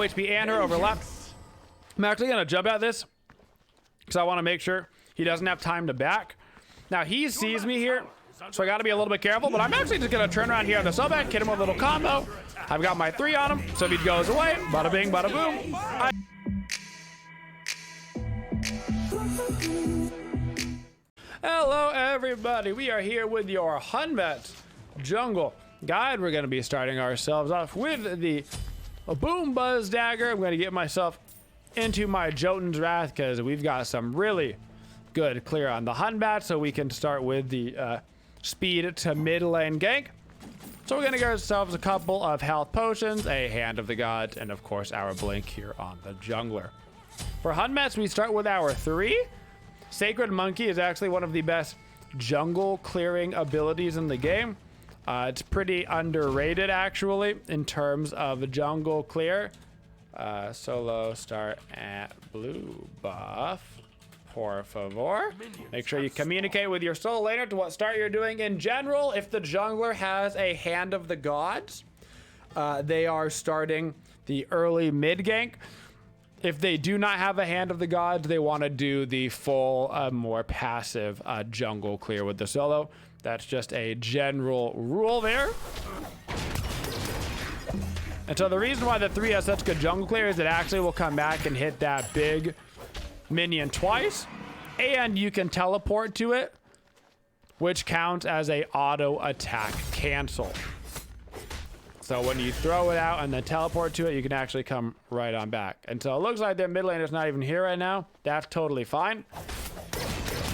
HP and her overlap. I'm actually going to jump at this because I want to make sure he doesn't have time to back. Now, he sees me here, so I got to be a little bit careful, but I'm actually just going to turn around here on the Sobek, hit him with a little combo. I've got my 3 on him, so if he goes away, bada bing, bada boom. Hello, everybody. We are here with your Hunbat Jungle Guide. We're going to be starting ourselves off with the Boom Buzz Dagger. I'm going to get myself into my Jotun's Wrath because we've got some really good clear on the Hunbat, so we can start with the speed to mid lane gank. So we're going to get ourselves a couple of health potions, a Hand of the Gods, and of course our blink here on the jungler. For Hunbats, we start with our 3. Sacred Monkey is actually one of the best jungle clearing abilities in the game. It's pretty underrated actually in terms of jungle clear. Solo start at blue buff, por favor. Make sure you communicate with your solo laner to what start you're doing. In general, if the jungler has a Hand of the Gods, they are starting the early mid gank. If they do not have a Hand of the Gods, they want to do the full, more passive jungle clear with the solo. That's just a general rule there. And so the reason why the 3 has such good jungle clear is it actually will come back and hit that big minion twice. And you can teleport to it, which counts as a auto attack cancel. So when you throw it out and then teleport to it, you can actually come right on back. And so it looks like their mid laner's not even here right now. That's totally fine.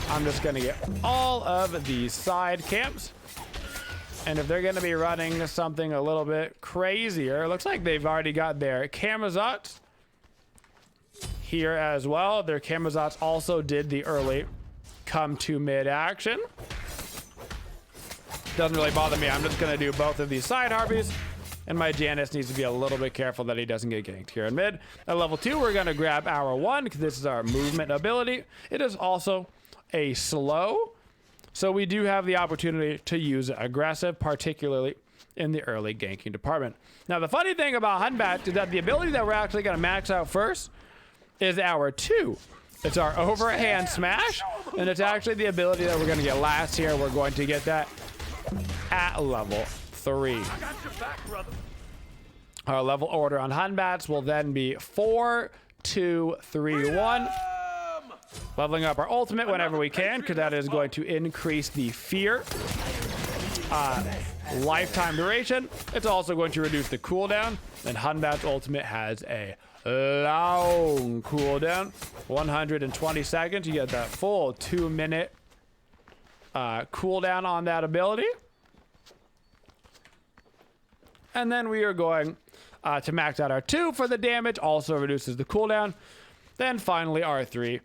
I'm just going to get all of these side camps. And if they're going to be running something a little bit crazier, it looks like they've already got their Camazotz here as well. Their Camazotz also did the early come to mid action. Doesn't really bother me. I'm just going to do both of these side harpies. And my Janus needs to be a little bit careful that he doesn't get ganked here in mid. At level 2, we're going to grab our 1 because this is our movement ability. It is also a slow, so we do have the opportunity to use aggressive, particularly in the early ganking department. Now, the funny thing about Hunbat is that the ability that we're actually going to max out first is our 2. It's our overhand smash, and it's actually the ability that we're going to get last here. We're going to get that at level 3. Our level order on Hunbats will then be 4, 2, 3, 1. Leveling up our ultimate whenever we can, because that is going to increase the fear lifetime duration. It's also going to reduce the cooldown, and Hunbat's ultimate has a long cooldown, 120 seconds. You get that full 2-minute cooldown on that ability. And then we are going to max out our 2 for the damage, also reduces the cooldown. Then finally our 3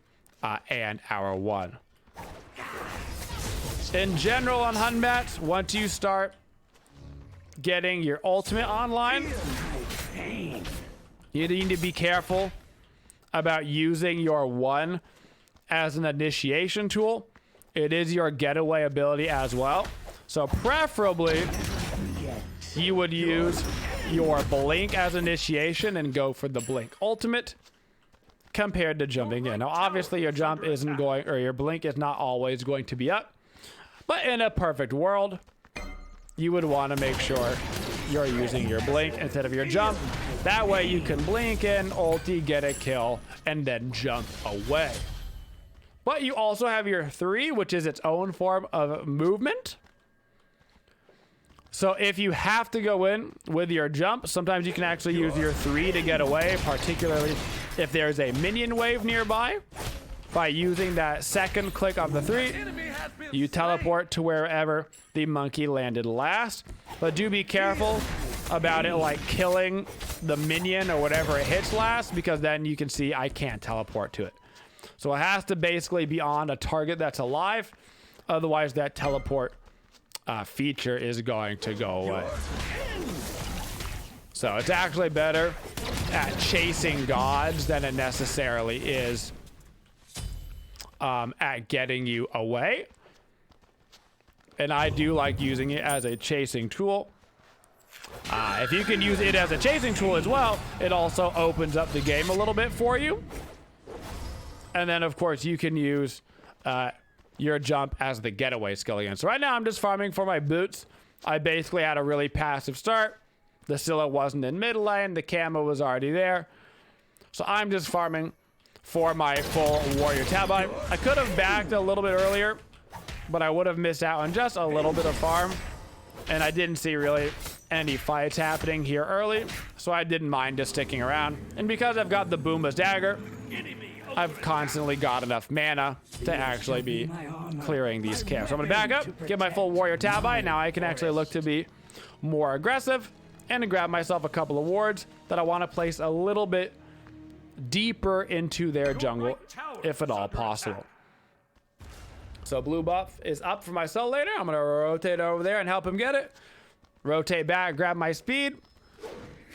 and our 1. In general on Hunbats, once you start getting your ultimate online, you need to be careful about using your 1 as an initiation tool. It is your getaway ability as well. So preferably, you would use your blink as initiation and go for the blink ultimate compared to jumping in. Now, obviously, your jump isn't going, or your blink is not always going to be up. But in a perfect world, you would want to make sure you're using your blink instead of your jump. That way, you can blink in, ulti, get a kill, and then jump away. But you also have your 3, which is its own form of movement. So if you have to go in with your jump, sometimes you can actually use your 3 to get away, particularly if there's a minion wave nearby. By using that second click of the 3, you teleport to wherever the monkey landed last. But do be careful about it like killing the minion or whatever it hits last, because then you can see I can't teleport to it. So it has to basically be on a target that's alive. Otherwise that teleport feature is going to go away. So it's actually better at chasing gods than it necessarily is at getting you away. And I do like using it as a chasing tool. If you can use it as a chasing tool as well, it also opens up the game a little bit for you. And then, of course, you can use your jump as the getaway skill again. So right now, I'm just farming for my boots. I basically had a really passive start. The Scylla wasn't in mid lane. The camo was already there. So I'm just farming for my full warrior tab. I could have backed a little bit earlier, but I would have missed out on just a little bit of farm. And I didn't see really any fights happening here early, so I didn't mind just sticking around. And because I've got the Boomba's dagger, I've constantly got enough mana to actually be clearing these camps. So I'm gonna back up, get my full warrior tab eye. Now I can actually look to be more aggressive and to grab myself a couple of wards that I want to place a little bit deeper into their jungle, if at all possible. So blue buff is up for my soul later. I'm gonna rotate over there and help him get it. Rotate back, grab my speed,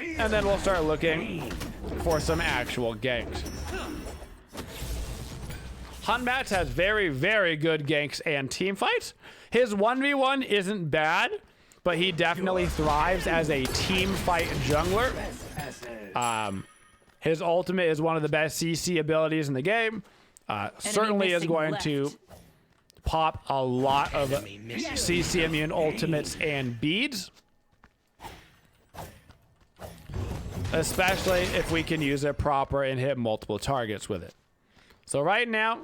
and then we'll start looking for some actual ganks. Hunmats has very, very good ganks and team fights. His 1v1 isn't bad, but he definitely thrives as a team fight jungler. His ultimate is one of the best CC abilities in the game. Certainly is going to pop a lot of CC immune ultimates and beads. Especially if we can use it proper and hit multiple targets with it. So right now,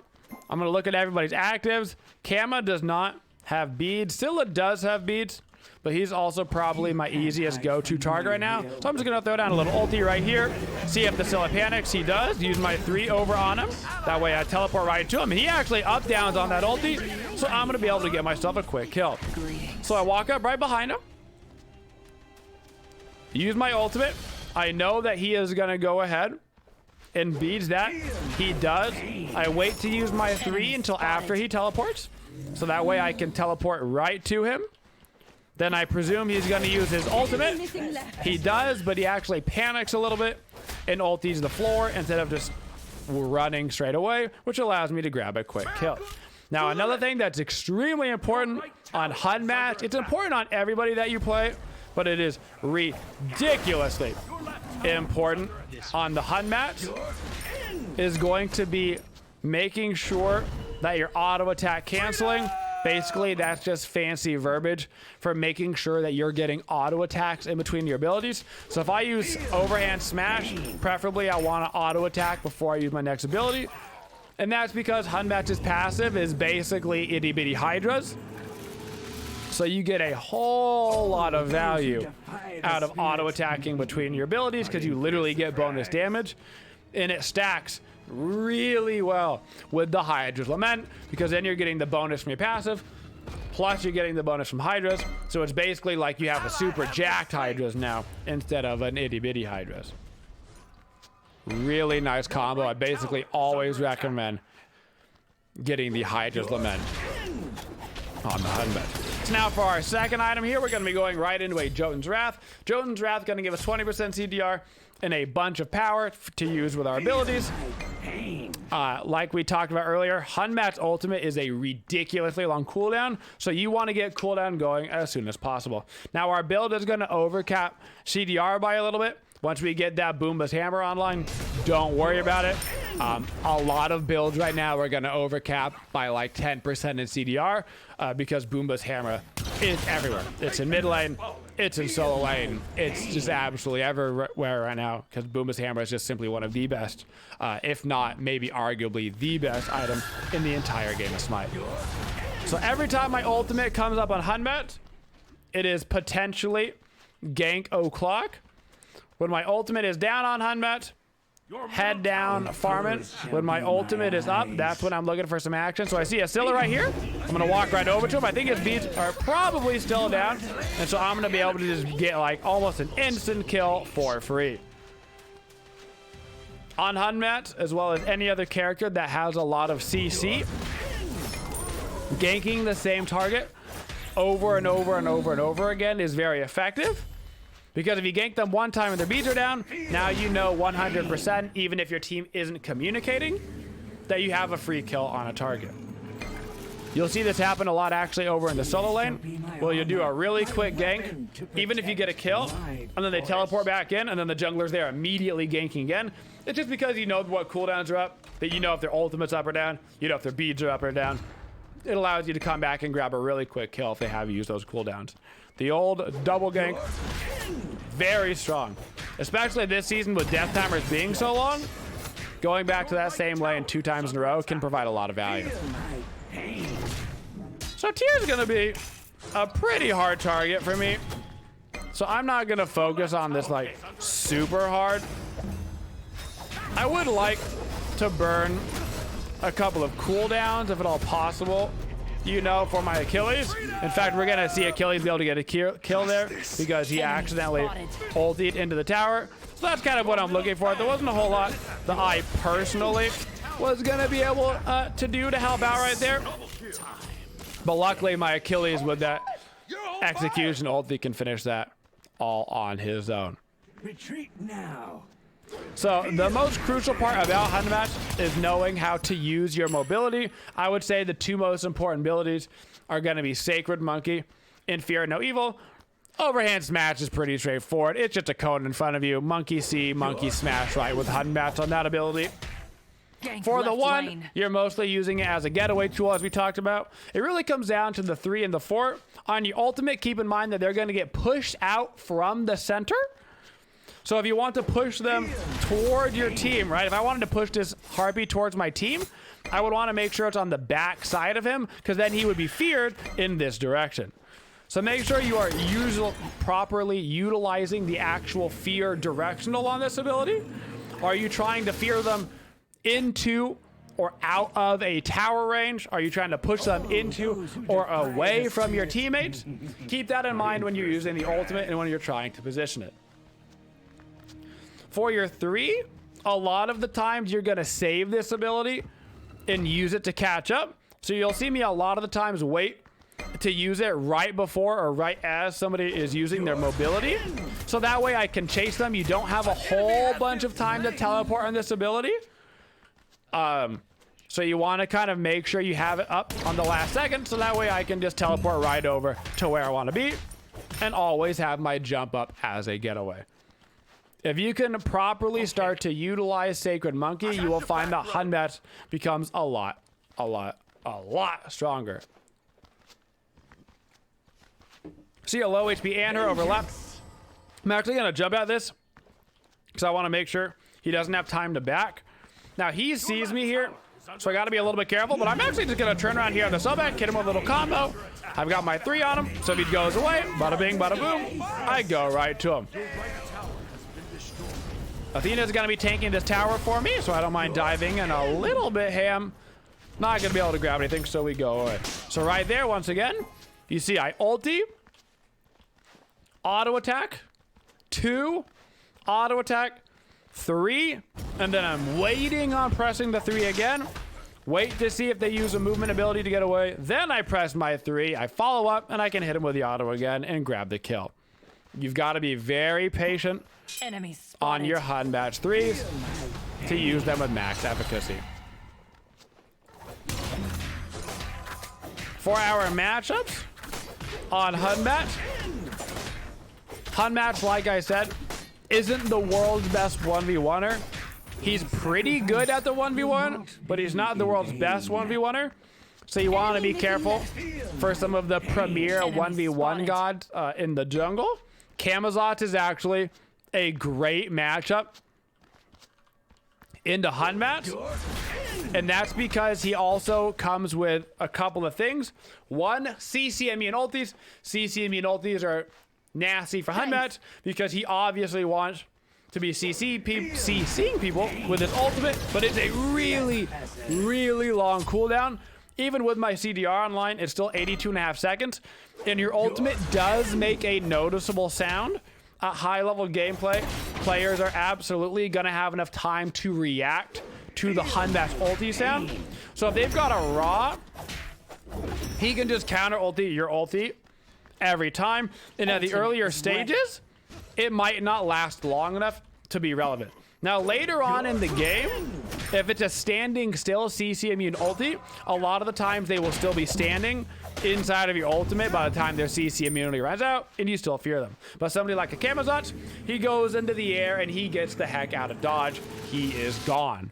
I'm going to look at everybody's actives. Kama does not have beads. Scylla does have beads, but he's also probably my easiest go-to target right now. So I'm just going to throw down a little ulti right here. See if the Scylla panics. He does. Use my 3 over on him. That way I teleport right to him. And he actually up-downs on that ulti. So I'm going to be able to get myself a quick kill. So I walk up right behind him. Use my ultimate. I know that he is going to go ahead and beads that. He does. I wait to use my 3 until after he teleports. So that way I can teleport right to him. Then I presume he's going to use his ultimate. He does, but he actually panics a little bit and ultis the floor instead of just running straight away, which allows me to grab a quick kill. Now, another thing that's extremely important on Hunmatch, it's important on everybody that you play, but it is ridiculously important on the Hunmatch, is going to be making sure that your auto attack canceling, basically that's just fancy verbiage for making sure that you're getting auto attacks in between your abilities. So if I use overhand smash, preferably I want to auto attack before I use my next ability. And that's because Hunmatch's passive is basically itty bitty hydras. So you get a whole lot of value out of auto attacking between your abilities because you literally get bonus damage, and it stacks really well with the Hydra's Lament because then you're getting the bonus from your passive, plus you're getting the bonus from Hydra's. So it's basically like you have a super jacked Hydra's now instead of an itty bitty Hydra's. Really nice combo. I basically always recommend getting the Hydra's Lament on the Hunmatch. So now for our second item here, we're going to be going right into a Jotun's Wrath. Jotun's Wrath going to give us 20% CDR and a bunch of power to use with our abilities. Like we talked about earlier, Hunmat's ultimate is a ridiculously long cooldown, so you want to get cooldown going as soon as possible. Now our build is going to overcap CDR by a little bit. Once we get that Boomba's Hammer online, don't worry about it. A lot of builds right now are going to overcap by like 10% in CDR because Boomba's Hammer is everywhere. It's in mid lane, it's in solo lane, it's just absolutely everywhere right now because Boomba's Hammer is just simply one of the best, if not maybe arguably the best item in the entire game of Smite. So every time my ultimate comes up on Hunmet, it is potentially gank o'clock. When my ultimate is down on Hunmet, head down, farm it. When my ultimate is up, that's when I'm looking for some action. So I see a Scylla right here. I'm going to walk right over to him. I think his beats are probably still down. And so I'm going to be able to just get like almost an instant kill for free. On Hunmet, as well as any other character that has a lot of CC, ganking the same target over and over and over and over again is very effective. Because if you gank them one time and their beads are down, now you know 100%, even if your team isn't communicating, that you have a free kill on a target. You'll see this happen a lot actually over in the solo lane. Well, you do a really quick gank, even if you get a kill, and then they teleport back in, and then the jungler's there immediately ganking again. It's just because you know what cooldowns are up, that you know if their ultimate's up or down, you know if their beads are up or down. It allows you to come back and grab a really quick kill if they have used those cooldowns. The old double gank, very strong. Especially this season with death timers being so long, going back to that same lane 2 times in a row can provide a lot of value. So Tyr's gonna be a pretty hard target for me. So I'm not gonna focus on this like super hard. I would like to burn a couple of cooldowns if at all possible, you know, for my Achilles. In fact, we're gonna see Achilles be able to get a kill there because he accidentally ultied into the tower. So that's kind of what I'm looking for. There wasn't a whole lot that I personally was gonna be able to do to help out right there. But luckily my Achilles with that execution ulti can finish that all on his own. Retreat now. So the most crucial part about Hun Match is knowing how to use your mobility. I would say the 2 most important abilities are going to be Sacred Monkey and Fear No Evil. Overhand Smash is pretty straightforward. It's just a cone in front of you. Monkey C, Monkey Smash right with Hun Match on that ability. For the 1, you're mostly using it as a getaway tool, as we talked about. It really comes down to the 3 and the 4. On your ultimate, keep in mind that they're going to get pushed out from the center. So if you want to push them toward your team, right? If I wanted to push this Harpy towards my team, I would want to make sure it's on the back side of him, because then he would be feared in this direction. So make sure you are properly utilizing the actual fear directional on this ability. Are you trying to fear them into or out of a tower range? Are you trying to push them into or away from your teammates? Keep that in mind when you're using the ultimate and when you're trying to position it. For your 3, a lot of the times you're going to save this ability and use it to catch up. So you'll see me a lot of the times wait to use it right before or right as somebody is using their mobility. So that way I can chase them. You don't have a whole bunch of time to teleport on this ability. So you want to kind of make sure you have it up on the last second. So that way I can just teleport right over to where I want to be and always have my jump up as a getaway. If you can properly start to utilize Sacred Monkey, you will find that Hun Match becomes a lot stronger. See a low HP Andrew overlap. I'm actually going to jump at this because I want to make sure he doesn't have time to back. Now he sees me here, so I got to be a little bit careful, but I'm actually just going to turn around here on the sub back, hit him with a little combo. I've got my 3 on him, so if he goes away, bada bing, bada boom, I go right to him. Athena's going to be tanking this tower for me, so I don't mind diving in a little bit ham. Not going to be able to grab anything, so we go away. So right there, once again, you see I ulti, auto attack, 2, auto attack, 3, and then I'm waiting on pressing the 3 again. Wait to see if they use a movement ability to get away. Then I press my 3, I follow up, and I can hit him with the auto again and grab the kill. You've got to be very patient on your Hun Match 3s to use them with max efficacy. For our matchups on Hun Match, Hun Match, like I said, isn't the world's best 1v1er. He's pretty good at the 1v1, but he's not the world's best 1v1er. So you want to be careful for some of the premier 1v1 gods in the jungle. Camazotz is actually a great matchup into Hun Match, and that's because he also comes with a couple of things. 1, CC immune ultis. CC immune ultis are nasty for Hun Match because he obviously wants to be CCing people with his ultimate, but it's a really long cooldown. Even with my CDR online, it's still 82.5 seconds, and your ultimate does make a noticeable sound. At high-level gameplay, players are absolutely going to have enough time to react to the Hun Match ulti sound. So if they've got a Raw, he can just counter ulti your ulti every time. And at the earlier stages, it might not last long enough to be relevant. Now, later on in the game, if it's a standing still CC immune ulti, a lot of the times they will still be standing inside of your ultimate by the time their CC immunity runs out, and you still fear them. But somebody like a Camazotz, he goes into the air and he gets the heck out of dodge. He is gone.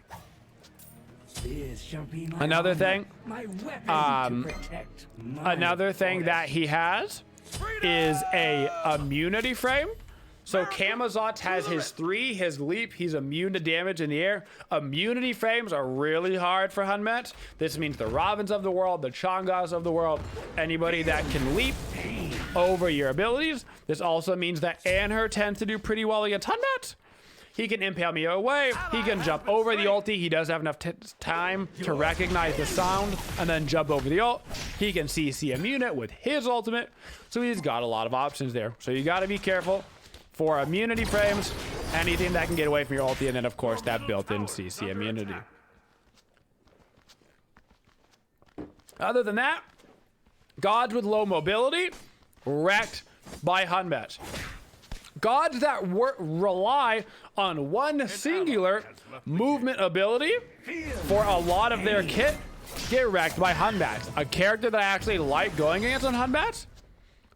Another thing, another thing that he has is a immunity frame. So Camazotz has his 3, his leap, he's immune to damage in the air. Immunity frames are really hard for Hunmet. This means the Robins of the world, the Chongas of the world, anybody that can leap over your abilities. This also means that Anher tends to do pretty well against Hunmet. He can impale me away, he can jump over the ulti, he does have enough time to recognize the sound and then jump over the ult. He can CC immune it with his ultimate, so he's got a lot of options there. So you gotta be careful for immunity frames, anything that can get away from your ulti, and then of course that built-in CC immunity. Other than that, gods with low mobility, wrecked by Hunmet. Gods that rely on one singular movement ability for a lot of their kit get wrecked by Hunmet. A character that I actually like going against on Hunmet,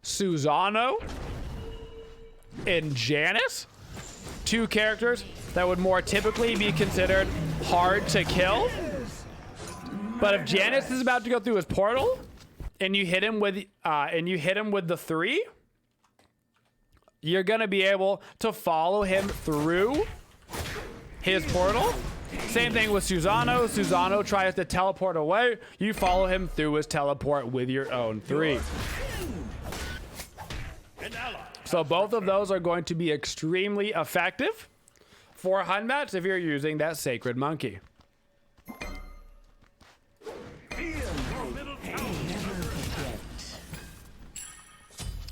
Susano and Janice, 2 characters that would more typically be considered hard to kill. But if Janice is about to go through his portal and you hit him with the 3, you're gonna be able to follow him through his portal. Same thing with Susano. Susano tries to teleport away. You follow him through his teleport with your own 3. So both of those are going to be extremely effective for Hunmet if you're using that Sacred Monkey.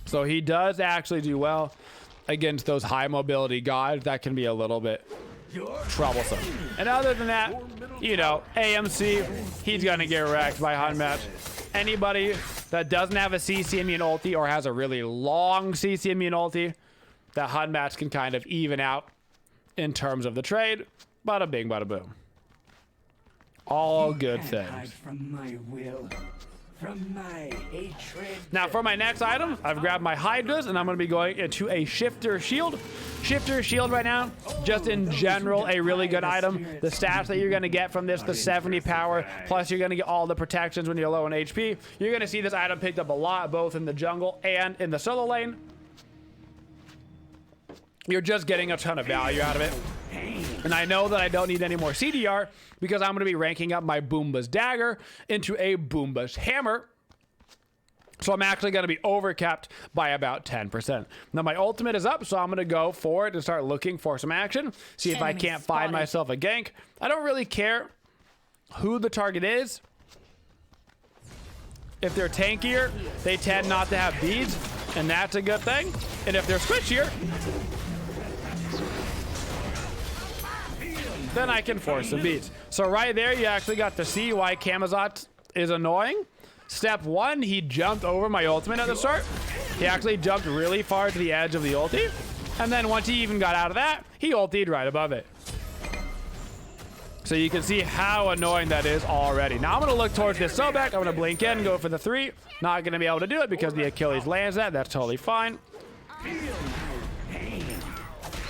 So he does actually do well against those high mobility gods that can be a little bit troublesome. And other than that, you know, AMC, he's gonna get wrecked by Hunmet. Anybody that doesn't have a CC immune ulti or has a really long CC immune ulti, that Hunmet can kind of even out in terms of the trade. Bada bing, bada boom. All good things. From my will. From my hatred. Now for my next item, I've grabbed my Hydras and I'm going to be going into a Shifter Shield. Shifter Shield right now, just in general, a really good item. The stats that you're going to get from this, the 70 power, plus you're going to get all the protections when you're low on HP. You're going to see this item picked up a lot, both in the jungle and in the solo lane. You're just getting a ton of value out of it. And I know that I don't need any more CDR because I'm going to be ranking up my Boomba's Dagger into a Boomba's Hammer. So I'm actually going to be overcapped by about 10%. Now my ultimate is up, so I'm going to go for it and start looking for some action. See if I can't find myself a gank. I don't really care who the target is. If they're tankier, they tend not to have beads, and that's a good thing. And if they're squishier, then I can force some beats. So right there, you actually got to see why Camazotz is annoying. Step 1, he jumped over my ultimate at the start. He actually jumped really far to the edge of the ulti. And then once he even got out of that, he ultied right above it. So you can see how annoying that is already. Now I'm going to look towards this Sobek. I'm going to blink in, go for the 3. Not going to be able to do it because the Achilles lands that. That's totally fine.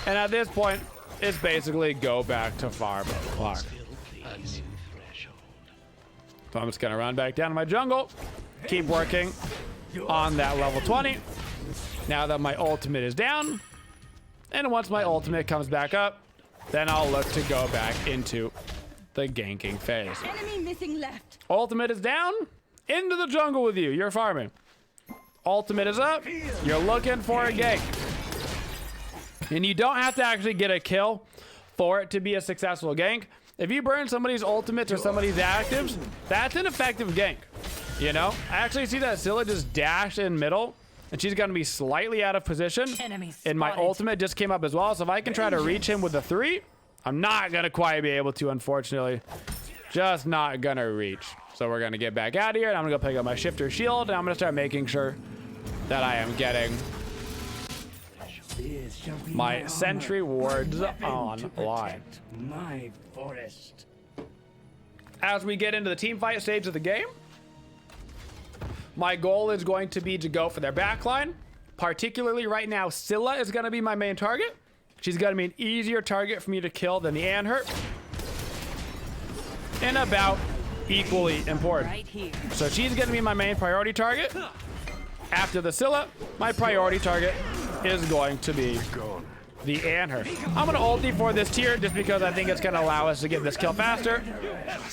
And at this point, it's basically go back to farm clock. So I'm just gonna run back down to my jungle, keep working on that level 20. Now that my ultimate is down, and once my ultimate comes back up, then I'll look to go back into the ganking phase. Enemy missing left. Ultimate is down, into the jungle with you, you're farming. Ultimate is up, you're looking for a gank. And you don't have to actually get a kill for it to be a successful gank. If you burn somebody's ultimates or somebody's actives, that's an effective gank. You know? I actually see that Scylla just dashed in middle, and she's going to be slightly out of position. And my ultimate just came up as well, so if I can try to reach him with a 3, I'm not going to quite be able to, unfortunately. Just not going to reach. So we're going to get back out of here, and I'm going to go pick up my Shifter Shield, and I'm going to start making sure that I am getting This shall be my honor sentry wards and weapon to online. protect my forest. As we get into the team fight stage of the game, my goal is going to be to go for their backline. Particularly right now, Scylla is going to be my main target. She's going to be an easier target for me to kill than the Anhurt. And about equally important. Right here. So she's going to be my main priority target. After the Scylla, my priority target is going to be the Anhurt. I'm going to ulti for this tier just because I think it's going to allow us to get this kill faster.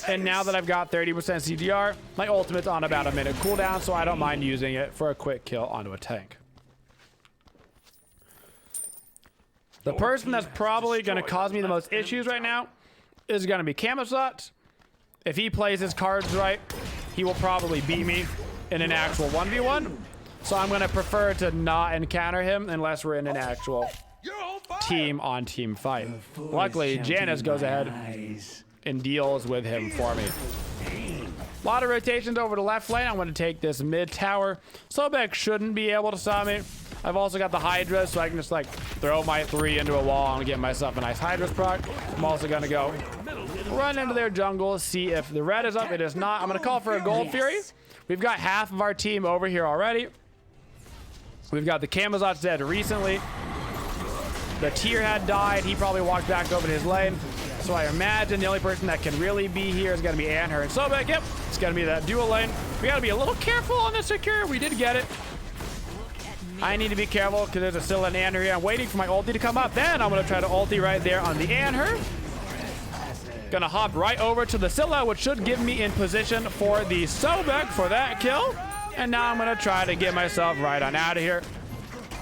And now that I've got 30% CDR, my ultimate's on about a minute cooldown, so I don't mind using it for a quick kill onto a tank. The person that's probably going to cause me the most issues right now is going to be Camazot. If he plays his cards right, he will probably beat me in an actual 1v1. So I'm going to prefer to not encounter him unless we're in an actual team-on-team fight. Luckily, Janice goes ahead and deals with him for me. A lot of rotations over the left lane. I'm going to take this mid tower. Sobek shouldn't be able to stop me. I've also got the Hydra, so I can just like throw my 3 into a wall and get myself a nice Hydra's proc. I'm also going to go run into their jungle, see if the red is up. It is not. I'm going to call for a Gold Fury. We've got half of our team over here already. We've got the Camazot's dead recently. The tier had died. He probably walked back over to his lane. So I imagine the only person that can really be here is going to be Anhurt and Sobek. Yep, it's going to be that dual lane. We got to be a little careful on this secure. We did get it. I need to be careful because there's a Scylla and Anhurt here. I'm waiting for my ulti to come up. Then I'm going to try to ulti right there on the Anhurt. Gonna hop right over to the Scylla, which should give me in position for the Sobek for that kill. And now I'm gonna try to get myself right on out of here.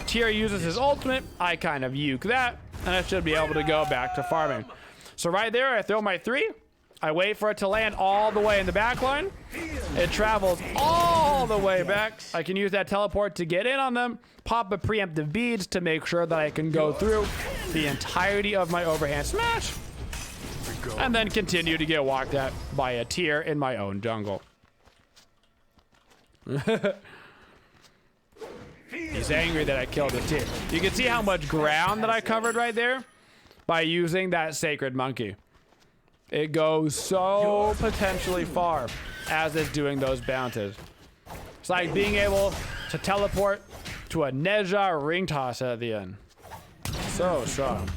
Tyr uses his ultimate. I kind of uke that, and I should be able to go back to farming. So right there, I throw my 3. I wait for it to land all the way in the back line. It travels all the way back. I can use that teleport to get in on them, pop a preemptive beads to make sure that I can go through the entirety of my overhand smash, and then continue to get walked at by a tier in my own jungle. He's angry that I killed a tier. You can see how much ground that I covered right there by using that Sacred Monkey. It goes so potentially far as it's doing those bounces. It's like being able to teleport to a Neja ring toss at the end. So strong.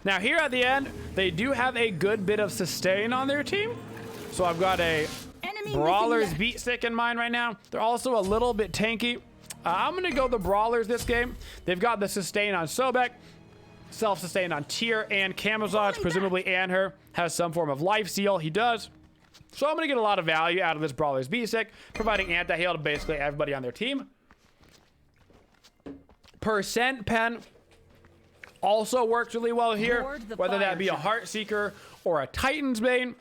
Now here at the end, they do have a good bit of sustain on their team. So I've got a Brawler's beat stick in mind right now. They're also a little bit tanky. I'm going to go the Brawlers this game. They've got the sustain on Sobek, self-sustain on Tyr and Camazotz. Presumably Anhurt has some form of life steal. He does. So I'm going to get a lot of value out of this Brawler's beat stick, providing anti-heal to basically everybody on their team. Percent pen also works really well here, whether that be a Heartseeker or a Titan's Bane,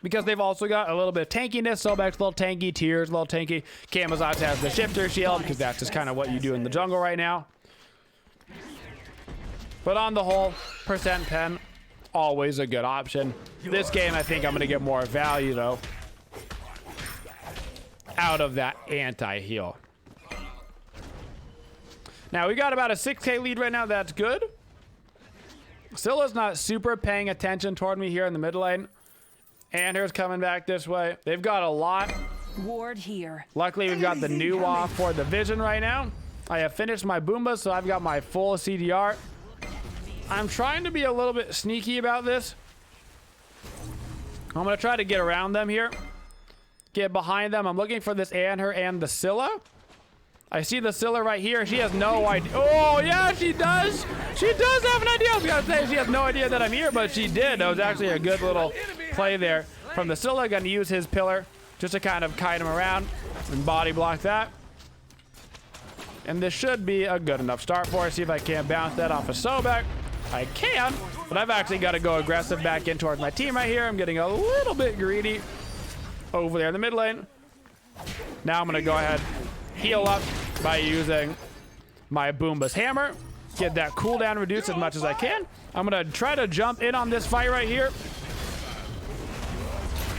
because they've also got a little bit of tankiness. Sobek's a little tanky, Tyr's a little tanky. Camazotz has the shifter shield, because that's just kind of what you do in the jungle right now. But on the whole, percent pen, always a good option. This game, I think I'm going to get more value, though, out of that anti-heal. Now, we got about a 6K lead right now. That's good. Scylla's not super paying attention toward me here in the mid lane. Anhurt's coming back this way. They've got a lot. Ward here. Luckily, we've got the new off for the vision right now. I have finished my Boombas, so I've got my full CDR. I'm trying to be a little bit sneaky about this. I'm going to try to get around them here. Get behind them. I'm looking for this Anhurt and the Scylla. I see the Scylla right here. She has no idea. Oh, yeah, she does. She does have an idea. I was going to say she has no idea that I'm here, but she did. That was actually a good little play there from the Scylla. Going to use his pillar just to kind of kite him around and body block that. And this should be a good enough start for us. See if I can't bounce that off of Sobek. I can, but I've actually got to go aggressive back in towards my team right here. I'm getting a little bit greedy over there in the mid lane. Now I'm going to go ahead, heal up by using my Boomba's hammer. Get that cooldown reduced as much as I can. I'm going to try to jump in on this fight right here.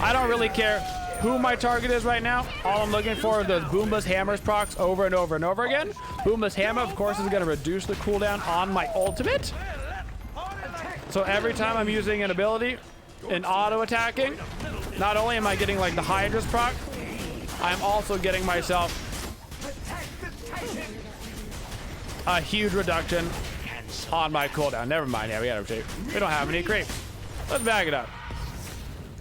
I don't really care who my target is right now. All I'm looking for are those Boomba's Hammers procs over and over and over again. Boomba's Hammer, of course, is going to reduce the cooldown on my ultimate. So every time I'm using an ability in auto attacking, not only am I getting like the Hydra's proc, I'm also getting myself a huge reduction on my cooldown. Never mind. Yeah, we don't have any creeps. Let's back it up.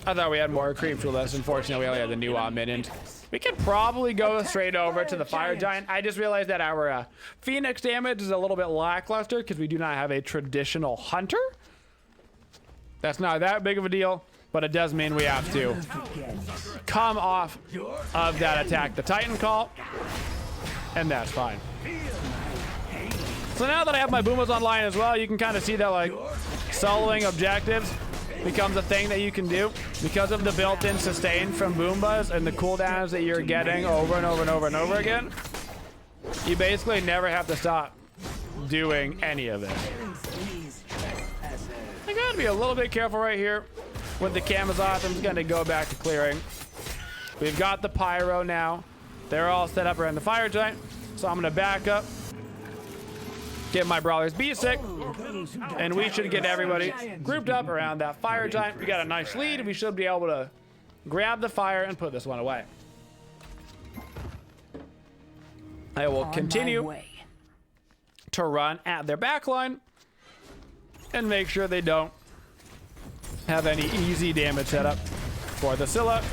I thought we had more creeps with us. Unfortunately, we only had the new minions. We could probably go straight over to the fire giant. I just realized that our phoenix damage is a little bit lackluster because we do not have a traditional hunter. That's not that big of a deal, but it does mean we have to come off of that attack, the Titan call, and that's fine. So now that I have my Boombas online as well, you can kind of see that like soloing objectives becomes a thing that you can do because of the built-in sustain from Boombas and the cooldowns that you're getting over and over and over and over again. You basically never have to stop doing any of this. I gotta be a little bit careful right here with the Camazotz. I'm just gonna go back to clearing. We've got the Pyro now. They're all set up around the fire giant. So I'm gonna back up, get my brawlers B-sick, and we should get everybody grouped up around that fire giant. We got a nice lead. We should be able to grab the fire and put this one away. I will continue to run at their backline and make sure they don't have any easy damage set up for the Scylla.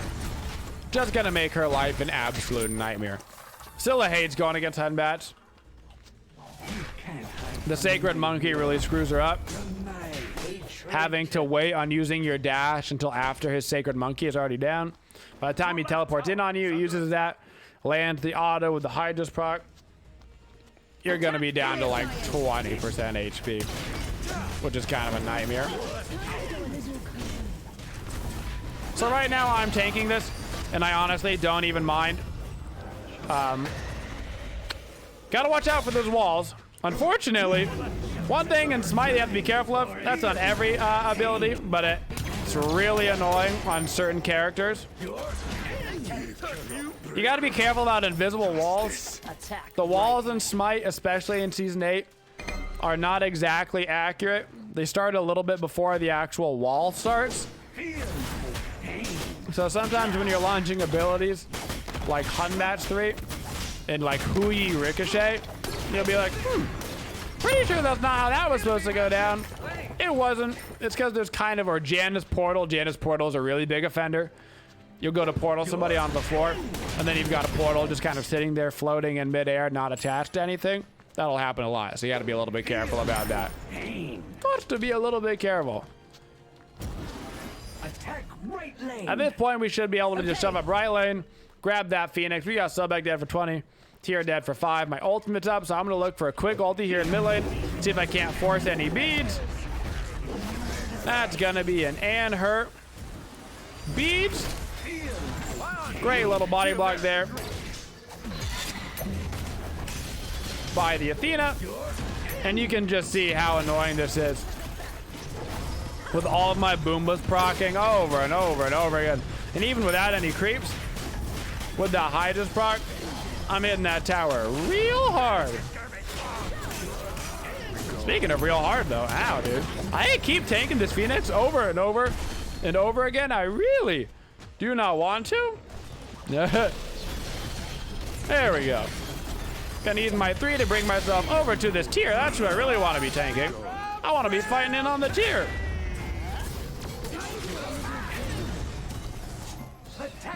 Just gonna make her life an absolute nightmare. Scylla hates going against Hunbats. The Sacred Monkey really screws her up. Having to wait on using your dash until after his Sacred Monkey is already down. By the time he teleports in on you, he uses that, lands the auto with the Hydra's proc. You're gonna be down to like 20% HP, which is kind of a nightmare. So right now I'm tanking this, and I honestly don't even mind. Gotta watch out for those walls. Unfortunately, one thing in Smite you have to be careful of, that's on every ability, but it's really annoying on certain characters. You gotta be careful about invisible walls. The walls in Smite, especially in Season 8, are not exactly accurate. They start a little bit before the actual wall starts. So sometimes when you're launching abilities like Hunbatch 3 and like Hui Ricochet, you'll be like, pretty sure that's not how that was supposed to go down. It wasn't. It's because there's kind of, or Janus Portal. Janus Portal is a really big offender. You'll go to portal somebody on the floor, and then you've got a portal just kind of sitting there floating in midair, not attached to anything. That'll happen a lot, so you gotta be a little bit careful about that. Got to be a little bit careful. Attack right lane. At this point, we should be able to just shove up right lane, grab that Phoenix. We got Subback dead for 20, Tier dead for 5. My ultimate's up, so I'm gonna look for a quick ulti here in mid lane, see if I can't force any beads. That's gonna be an Ann hurt. Beads. Great little body block there by the Athena. And you can just see how annoying this is. With all of my Boombas proccing over and over and over again. And even without any creeps, with the Hydra's proc, I'm hitting that tower real hard. Speaking of real hard though, ow dude. I keep tanking this Phoenix over and over and over again. I really do not want to. There we go. Gonna use my 3 to bring myself over to this tier. That's what I really want to be tanking. I want to be fighting in on the tier.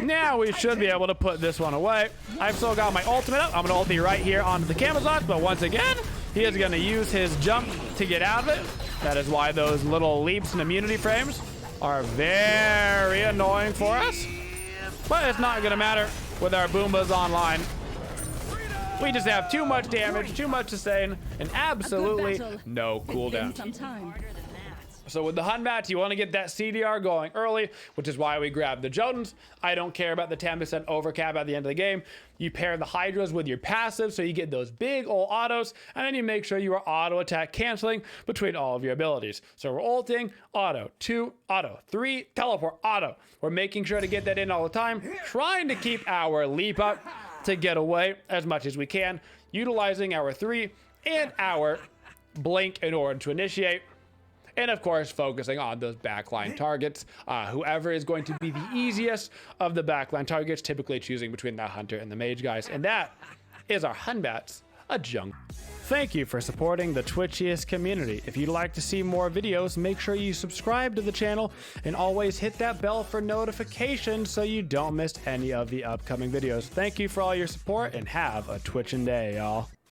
Now we should be able to put this one away. I've still got my ultimate up. I'm gonna ulti right here onto the Camazotz, but once again, he is gonna use his jump to get out of it. That is why those little leaps and immunity frames are very annoying for us. But it's not gonna matter with our Boombas online. We just have too much damage, too much sustain, and absolutely no cooldown. So with the Hunbats, you want to get that CDR going early, which is why we grab the Jotuns. I don't care about the 10% overcap at the end of the game. You pair the Hydras with your passive so you get those big old autos, and then you make sure you are auto attack canceling between all of your abilities. So we're ulting, auto, 2, auto, 3, teleport, auto. We're making sure to get that in all the time, trying to keep our leap up to get away as much as we can, utilizing our 3 and our blink in order to initiate. And of course, focusing on those backline targets. Whoever is going to be the easiest of the backline targets, typically choosing between the Hunter and the Mage guys. And that is our Hunbats, a jungle. Thank you for supporting the Twitchiest community. If you'd like to see more videos, make sure you subscribe to the channel and always hit that bell for notifications so you don't miss any of the upcoming videos. Thank you for all your support and have a Twitchin' day, y'all.